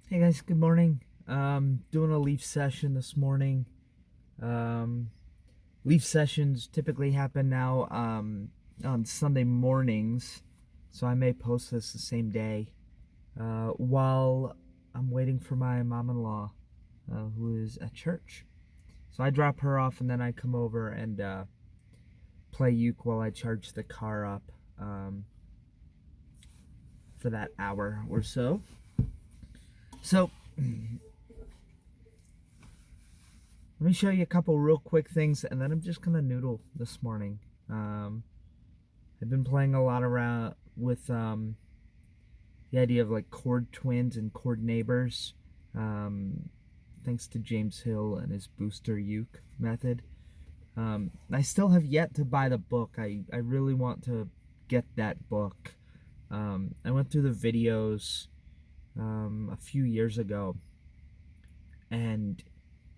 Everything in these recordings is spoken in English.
Hey guys, good morning. Doing a Leaf session this morning. Leaf sessions typically happen now on Sunday mornings, so I may post this the same day while I'm waiting for my mom-in-law, who is at church. So I drop her off and then I come over and play uke while I charge the car up for that hour or so. So let me show you a couple real quick things, and then I'm just gonna noodle this morning. I've been playing a lot around with the idea of like chord twins and chord neighbors, thanks to James Hill and his booster uke method. I still have yet to buy the book. I really want to get that book. I went through the videos a few years ago, and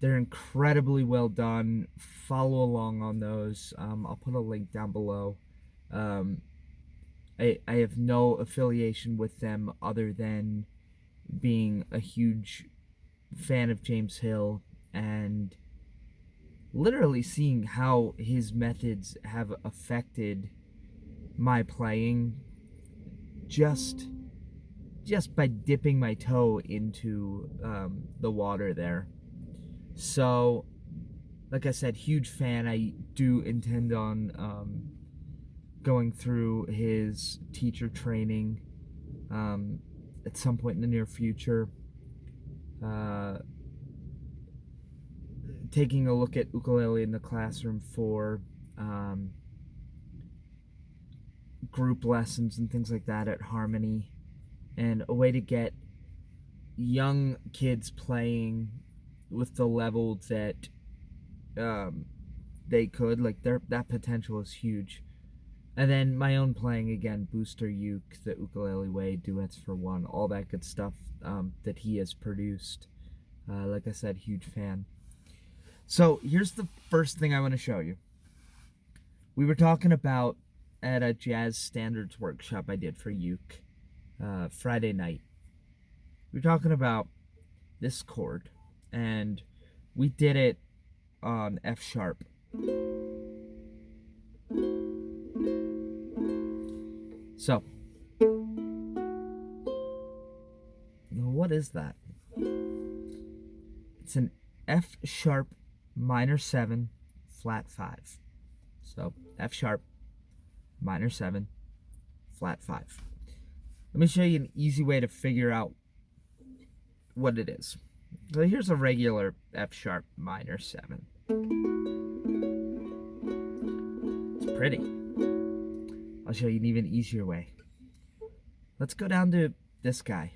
they're incredibly well done. Follow along on those. I'll put a link down below. I have no affiliation with them other than being a huge fan of James Hill and literally seeing how his methods have affected my playing just by dipping my toe into the water there. So, like I said, huge fan. I do intend on going through his teacher training at some point in the near future. Taking a look at ukulele in the classroom for group lessons and things like that at Harmony, and a way to get young kids playing with the level that they could, like that potential is huge. And then my own playing again, booster uke, the ukulele way, duets for one, all that good stuff that he has produced. Like I said, huge fan. So here's the first thing I want to show you. We were talking about at a jazz standards workshop I did for uke Friday night. We were talking about this chord, and we did it on F sharp. So, what is that? It's an F sharp minor 7 flat 5. So, F sharp minor 7 flat 5. Let me show you an easy way to figure out what it is. So here's a regular F sharp minor 7. It's pretty. I'll show you an even easier way. Let's go down to this guy.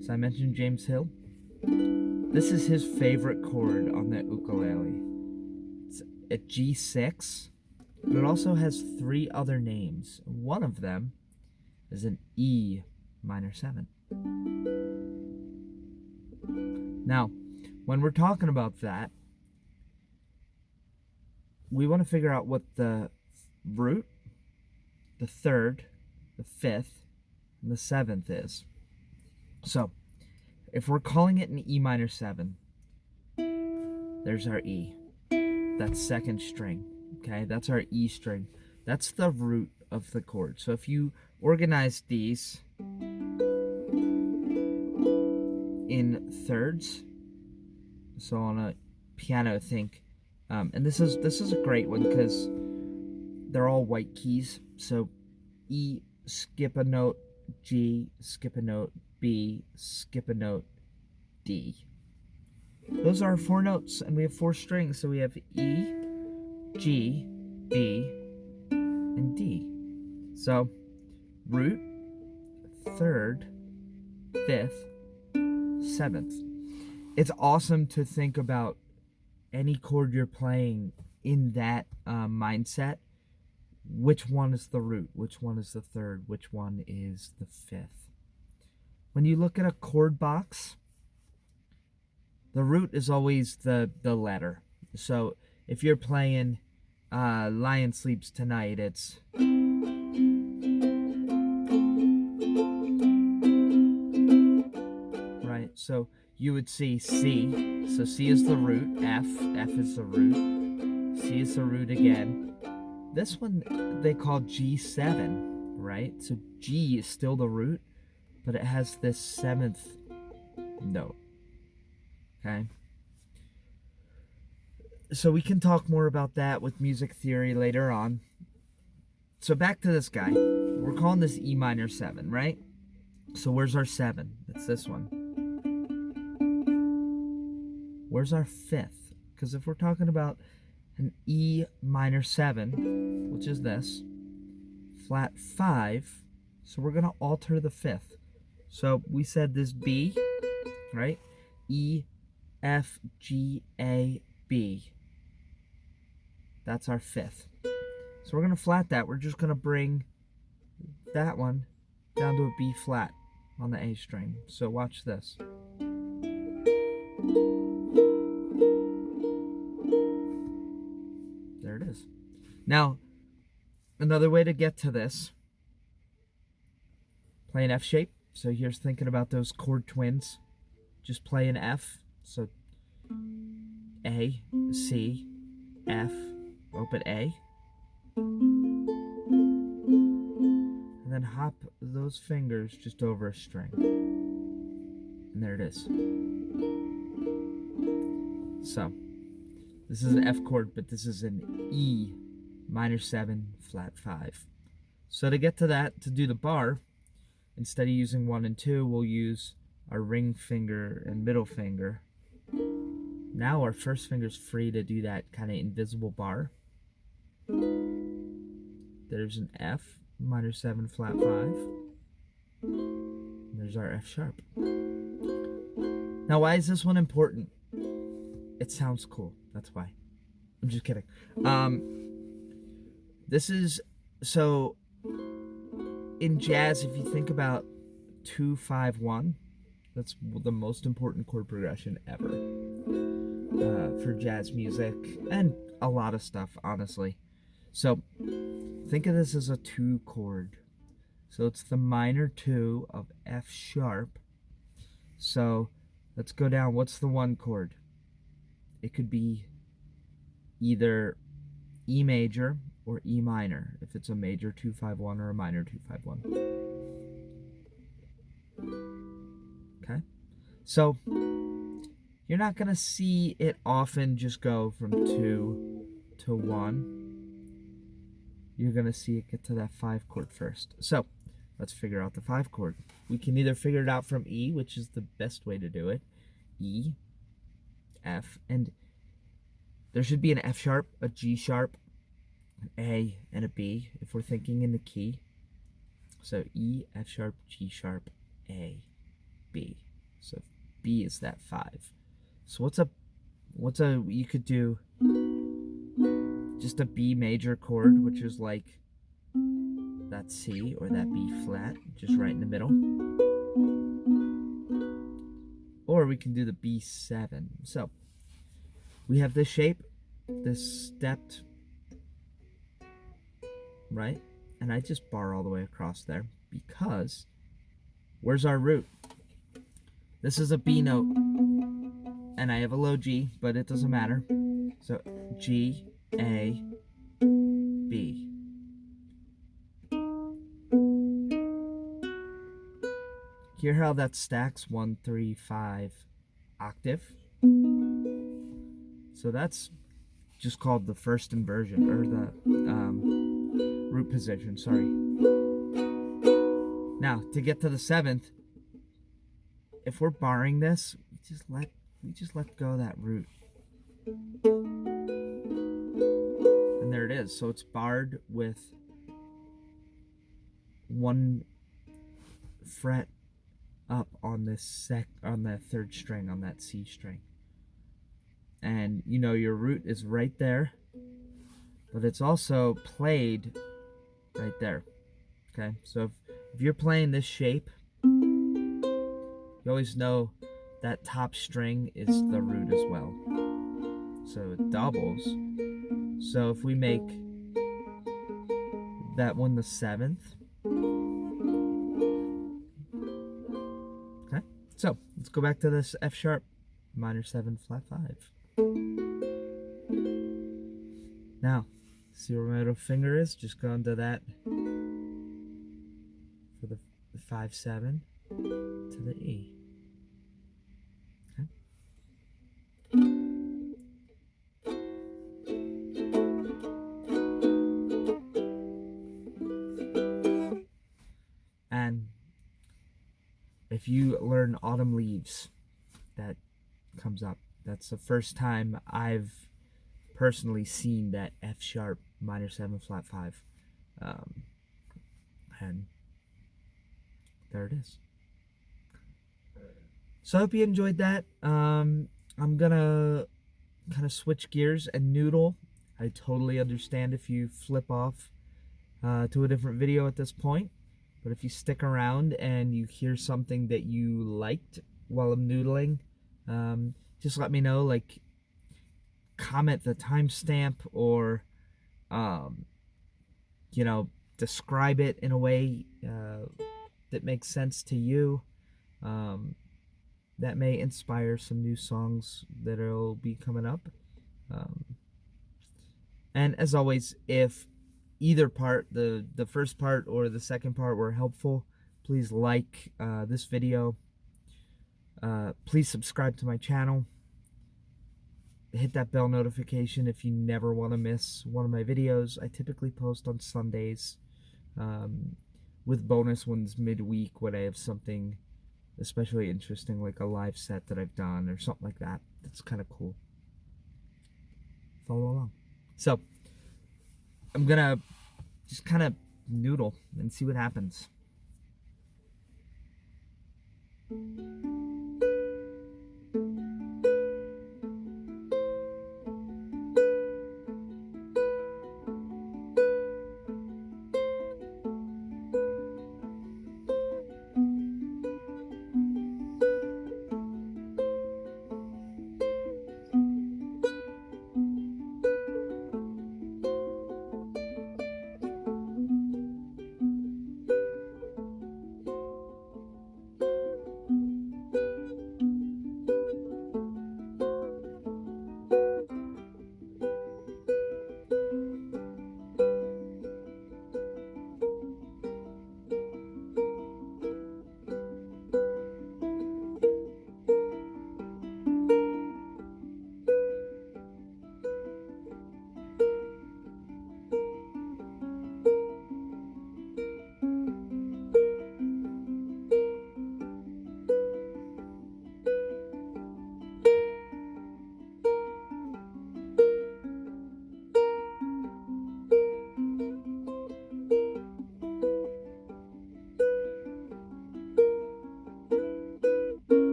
So I mentioned James Hill. This is his favorite chord on the ukulele. It's a G6, but it also has 3 other names. One of them is an E minor 7. Now, when we're talking about that, we want to figure out what the root, the third, the fifth, and the seventh is. So, if we're calling it an E minor 7, there's our E. That's second string. Okay, that's our E string. That's the root of the chord. So if you organize these in thirds, so on a piano, think, and this is a great one because they're all white keys. So E, skip a note, G, skip a note, B, skip a note, D. Those are 4 notes, and we have 4 strings, so we have E, G, B, and D. So, root, third, fifth, seventh. It's awesome to think about any chord you're playing in that mindset. Which one is the root? Which one is the third? Which one is the fifth? When you look at a chord box, the root is always the letter. So if you're playing Lion Sleeps Tonight, it's So you would see C. So C is the root, F is the root, C is the root again. This one they call G7, right? So G is still the root, but it has this 7th note, okay? So we can talk more about that with music theory later on. So back to this guy. We're calling this E minor 7, right? So where's our 7? It's this one. Where's our 5th? Because if we're talking about an E minor 7, which is this, flat 5, so we're going to alter the 5th. So we said this B, right? E, F, G, A, B. That's our 5th. So we're going to flat that. We're just going to bring that one down to a B flat on the A string. So watch this. There it is. Now, another way to get to this, play an F shape. So here's thinking about those chord twins. Just play an F. So A, C, F, open A. And then hop those fingers just over a string. And there it is. So, this is an F chord, but this is an E minor 7, flat 5. So to get to that, to do the bar, instead of using 1 and 2, we'll use our ring finger and middle finger. Now our first finger's free to do that kind of invisible bar. There's an F, minor 7, flat 5. And there's our F sharp. Now, why is this one important? It sounds cool. That's why. I'm just kidding. This is, so in jazz, if you think about 2-5-1, that's the most important chord progression ever for jazz music and a lot of stuff, honestly. So think of this as a 2 chord. So it's the minor 2 of F sharp. So let's go down. What's the 1 chord? It could be either E major or E minor, if it's a major 2-5-1 or a minor 2-5-1. Okay? So you're not going to see it often just go from 2 to 1. You're going to see it get to that 5 chord first. So let's figure out the 5 chord. We can either figure it out from E, which is the best way to do it. E, F, and there should be an F sharp, a G sharp, an A, and a B if we're thinking in the key. So E, F sharp, G sharp, A, B. So B is that 5. So what's a you could do just a B major chord, which is like that C or that B flat, just right in the middle. Or we can do the B7. So we have this shape, this stepped, right? And I just bar all the way across there because where's our root? This is a B note, and I have a low G, but it doesn't matter. So G, A, B. Hear how that stacks 1, 3, 5 octave? So that's just called the first inversion, or the root position, sorry. Now, to get to the 7th, if we're barring this, we just let go of that root. And there it is. So it's barred with 1 fret up on this on that 3rd string, on that C string. And you know your root is right there, but it's also played right there. Okay, so if you're playing this shape, you always know that top string is the root as well. So it doubles. So if we make that one the 7th, okay, So let's go back to this F sharp minor 7 flat 5. Now, see where my middle finger is? Just go into that for the 5-7 to the E. Okay. And if you learn Autumn Leaves, that comes up. That's the first time I've personally seen that F sharp minor 7 flat 5. And there it is. So I hope you enjoyed that. I'm gonna kind of switch gears and noodle. I totally understand if you flip off to a different video at this point, but if you stick around and you hear something that you liked while I'm noodling, just let me know. Like, comment the timestamp, or you know, describe it in a way that makes sense to you. That may inspire some new songs that'll be coming up. And as always, if either part, the first part or the second part, were helpful, please like this video. Please subscribe to my channel. Hit that bell notification if you never want to miss one of my videos. I typically post on Sundays, with bonus ones midweek when I have something especially interesting, like a live set that I've done or something like that. That's kind of cool. Follow along. So I'm gonna just kind of noodle and see what happens.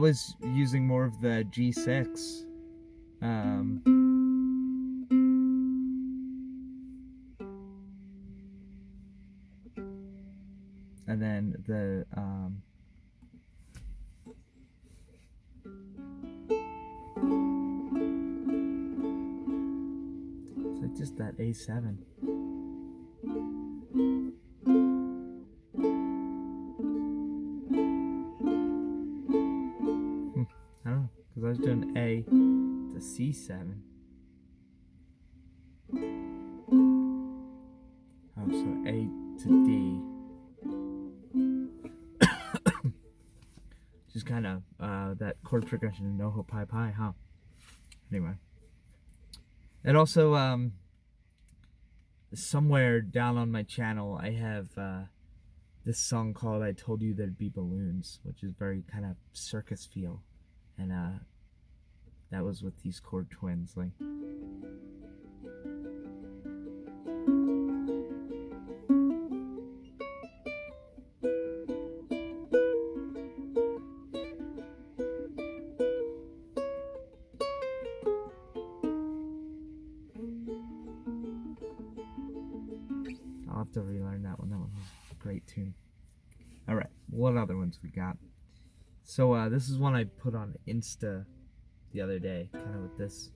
was using more of the G6. And then the so just that A7. I don't know, because I was doing A to C7. Oh, so A to D. Just kind of that chord progression in No Hope Pi Pi, huh? Anyway. And also, somewhere down on my channel, I have this song called I Told You There'd Be Balloons, which is very kind of circus feel. And that was with these chord twins. Like, I'll have to relearn that one. That one was a great tune. Alright, what other ones we got? So this is one I put on Insta the other day, kind of with this